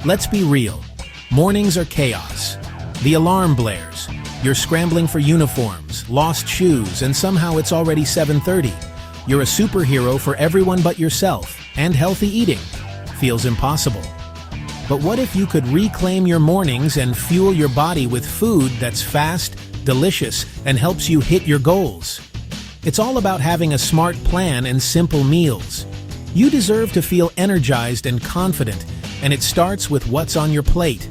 Let's be real. Mornings are chaos. The alarm blares. You're scrambling for uniforms, lost shoes, and somehow it's already 7:30. You're a superhero for everyone but yourself, and healthy eating feels impossible. But what if you could reclaim your mornings and fuel your body with food that's fast, delicious, and helps you hit your goals? It's all about having a smart plan and simple meals. You deserve to feel energized and confident, and it starts with what's on your plate.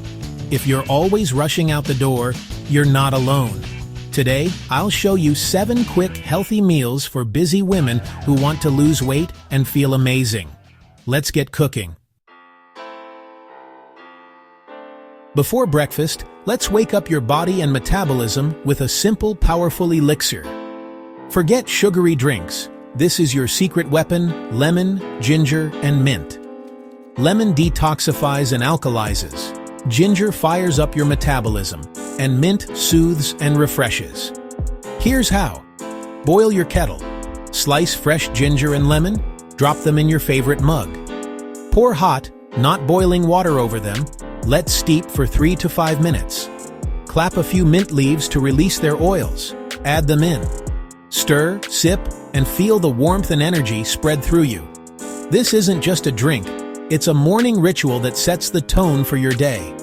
If you're always rushing out the door, you're not alone. Today, I'll show you 7 quick, healthy meals for busy women who want to lose weight and feel amazing. Let's get cooking. Before breakfast, let's wake up your body and metabolism with a simple, powerful elixir. Forget sugary drinks. This is your secret weapon: lemon, ginger, and mint. Lemon detoxifies and alkalizes. Ginger fires up your metabolism, and mint soothes and refreshes. Here's how. Boil your kettle. Slice fresh ginger and lemon, drop them in your favorite mug. Pour hot, not boiling water over them. Let steep for 3 to 5 minutes. Clap a few mint leaves to release their oils. Add them in. Stir, sip, and feel the warmth and energy spread through you. This isn't just a drink. It's a morning ritual that sets the tone for your day.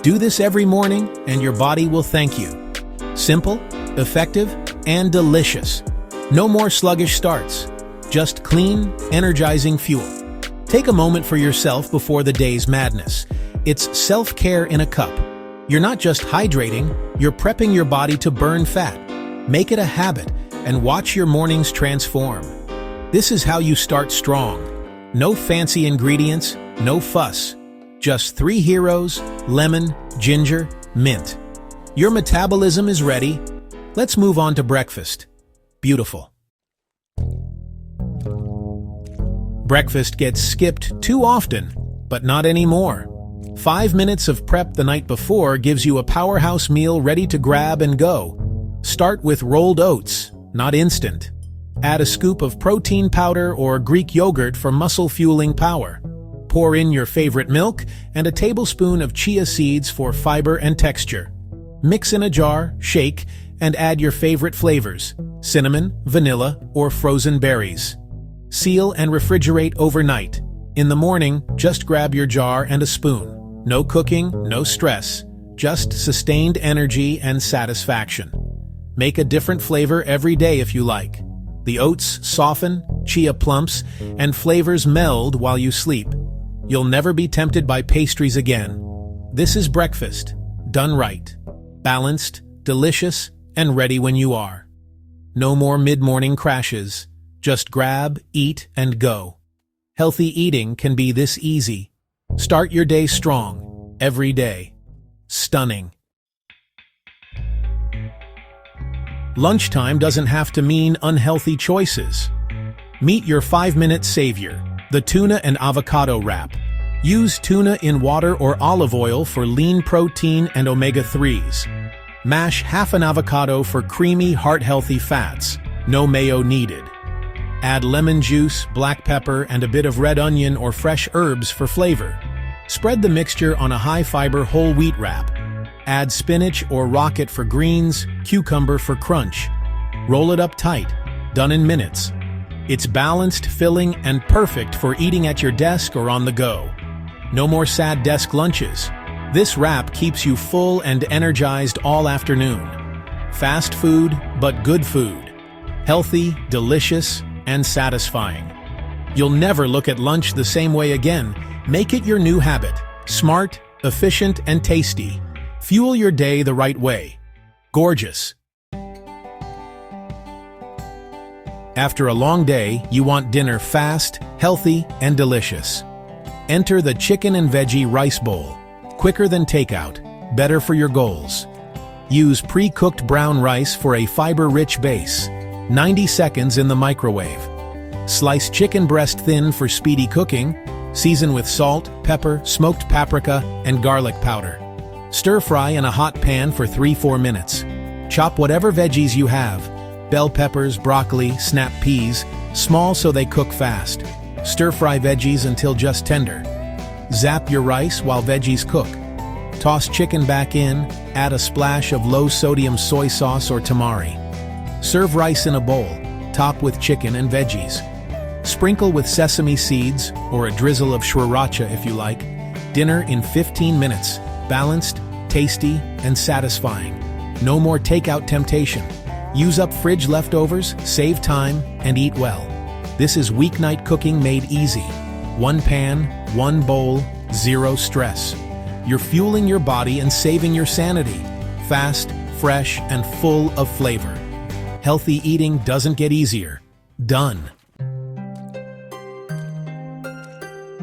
Do this every morning, and your body will thank you. Simple, effective, and delicious. No more sluggish starts. Just clean, energizing fuel. Take a moment for yourself before the day's madness. It's self-care in a cup. You're not just hydrating, you're prepping your body to burn fat. Make it a habit, and watch your mornings transform. This is how you start strong. No fancy ingredients, no fuss. Just 3 heroes: lemon, ginger, mint. Your metabolism is ready. Let's move on to breakfast. Beautiful. Breakfast gets skipped too often, but not anymore. 5 minutes of prep the night before gives you a powerhouse meal ready to grab and go. Start with rolled oats, not instant. Add a scoop of protein powder or Greek yogurt for muscle-fueling power. Pour in your favorite milk and a tablespoon of chia seeds for fiber and texture. Mix in a jar, shake, and add your favorite flavors: cinnamon, vanilla, or frozen berries. Seal and refrigerate overnight. In the morning, just grab your jar and a spoon. No cooking, no stress. Just sustained energy and satisfaction. Make a different flavor every day if you like. The oats soften, chia plumps, and flavors meld while you sleep. You'll never be tempted by pastries again. This is breakfast, done right. Balanced, delicious, and ready when you are. No more mid-morning crashes. Just grab, eat, and go. Healthy eating can be this easy. Start your day strong, every day. Stunning. Lunchtime doesn't have to mean unhealthy choices. Meet your 5-minute savior, the tuna and avocado wrap. Use tuna in water or olive oil for lean protein and omega-3s. Mash half an avocado for creamy, heart-healthy fats. No mayo needed. Add lemon juice, black pepper, and a bit of red onion or fresh herbs for flavor. Spread the mixture on a high-fiber whole wheat wrap. Add spinach or rocket for greens, cucumber for crunch. Roll it up tight, done in minutes. It's balanced, filling, and perfect for eating at your desk or on the go. No more sad desk lunches. This wrap keeps you full and energized all afternoon. Fast food, but good food. Healthy, delicious, and satisfying. You'll never look at lunch the same way again. Make it your new habit. Smart, efficient, and tasty. Fuel your day the right way. Gorgeous. After a long day, you want dinner fast, healthy, and delicious. Enter the chicken and veggie rice bowl. Quicker than takeout, better for your goals. Use pre-cooked brown rice for a fiber-rich base. 90 seconds in the microwave. Slice chicken breast thin for speedy cooking. Season with salt, pepper, smoked paprika, and garlic powder. Stir-fry in a hot pan for 3-4 minutes. Chop whatever veggies you have. Bell peppers, broccoli, snap peas, small so they cook fast. Stir-fry veggies until just tender. Zap your rice while veggies cook. Toss chicken back in, add a splash of low-sodium soy sauce or tamari. Serve rice in a bowl, top with chicken and veggies. Sprinkle with sesame seeds or a drizzle of sriracha if you like. Dinner in 15 minutes, balanced, tasty, and satisfying. No more takeout temptation. Use up fridge leftovers, save time, and eat well. This is weeknight cooking made easy. One pan, one bowl, zero stress. You're fueling your body and saving your sanity. Fast, fresh, and full of flavor. Healthy eating doesn't get easier. Done.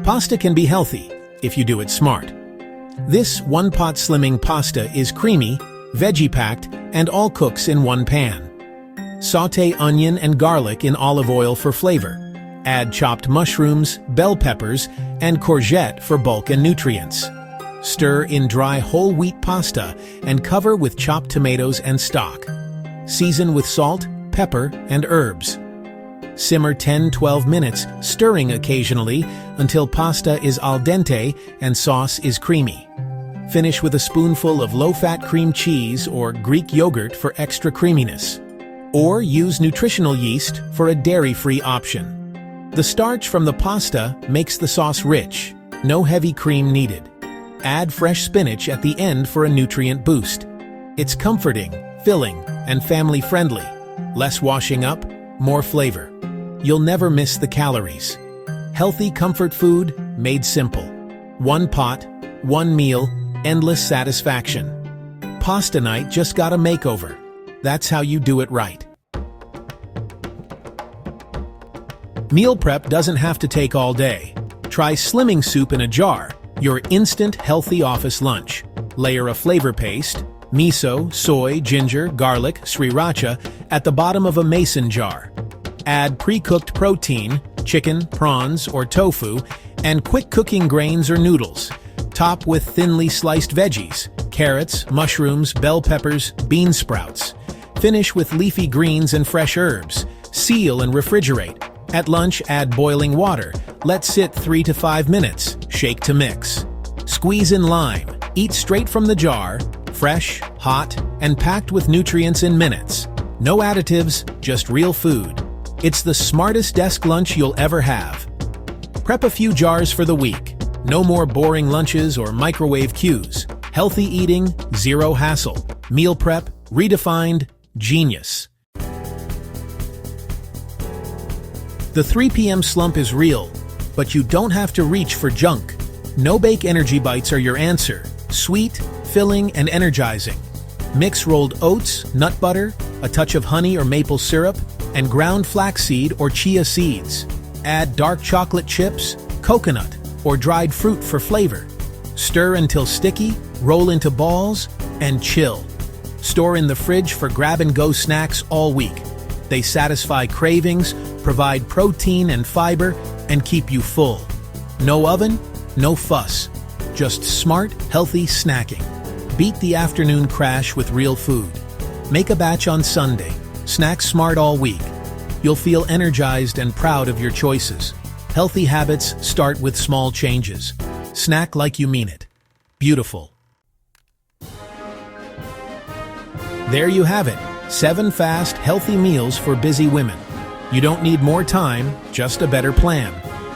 Pasta can be healthy if you do it smart. This one-pot slimming pasta is creamy, veggie-packed, and all cooks in one pan. Sauté onion and garlic in olive oil for flavor. Add chopped mushrooms, bell peppers, and courgette for bulk and nutrients. Stir in dry whole wheat pasta and cover with chopped tomatoes and stock. Season with salt, pepper, and herbs. Simmer 10-12 minutes, stirring occasionally until pasta is al dente and sauce is creamy. Finish with a spoonful of low-fat cream cheese or Greek yogurt for extra creaminess. Or use nutritional yeast for a dairy-free option. The starch from the pasta makes the sauce rich, no heavy cream needed. Add fresh spinach at the end for a nutrient boost. It's comforting, filling, and family-friendly. Less washing up, more flavor. You'll never miss the calories. Healthy comfort food made simple. One pot, one meal, endless satisfaction. Pasta night just got a makeover. That's how you do it right. Meal prep doesn't have to take all day. Try slimming soup in a jar, your instant healthy office lunch. Layer a flavor paste, miso, soy, ginger, garlic, sriracha at the bottom of a mason jar. Add pre-cooked protein, chicken, prawns, or tofu, and quick cooking grains or noodles. Top with thinly sliced veggies, carrots, mushrooms, bell peppers, bean sprouts. Finish with leafy greens and fresh herbs. Seal and refrigerate. At lunch, add boiling water. Let sit 3 to 5 minutes. Shake to mix. Squeeze in lime. Eat straight from the jar, fresh, hot, and packed with nutrients in minutes. No additives, just real food. It's the smartest desk lunch you'll ever have. Prep a few jars for the week. No more boring lunches or microwave cues. Healthy eating, zero hassle. Meal prep, redefined, genius. The 3 p.m. slump is real, but you don't have to reach for junk. No-bake energy bites are your answer. Sweet, filling, and energizing. Mix rolled oats, nut butter, a touch of honey or maple syrup, and ground flaxseed or chia seeds. Add dark chocolate chips, coconut, or dried fruit for flavor. Stir until sticky, roll into balls, and chill. Store in the fridge for grab-and-go snacks all week. They satisfy cravings, provide protein and fiber, and keep you full. No oven, no fuss. Just smart, healthy snacking. Beat the afternoon crash with real food. Make a batch on Sunday. Snack smart all week. You'll feel energized and proud of your choices. Healthy habits start with small changes. Snack like you mean it. Beautiful. There you have it. 7 fast, healthy meals for busy women. You don't need more time, just a better plan.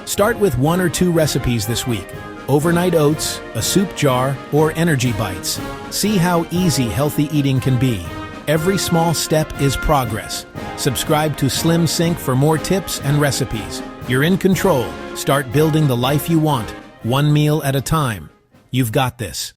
Start with 1 or 2 recipes this week. Overnight oats, a soup jar, or energy bites. See how easy healthy eating can be. Every small step is progress. Subscribe to SlimSync for more tips and recipes. You're in control. Start building the life you want, one meal at a time. You've got this.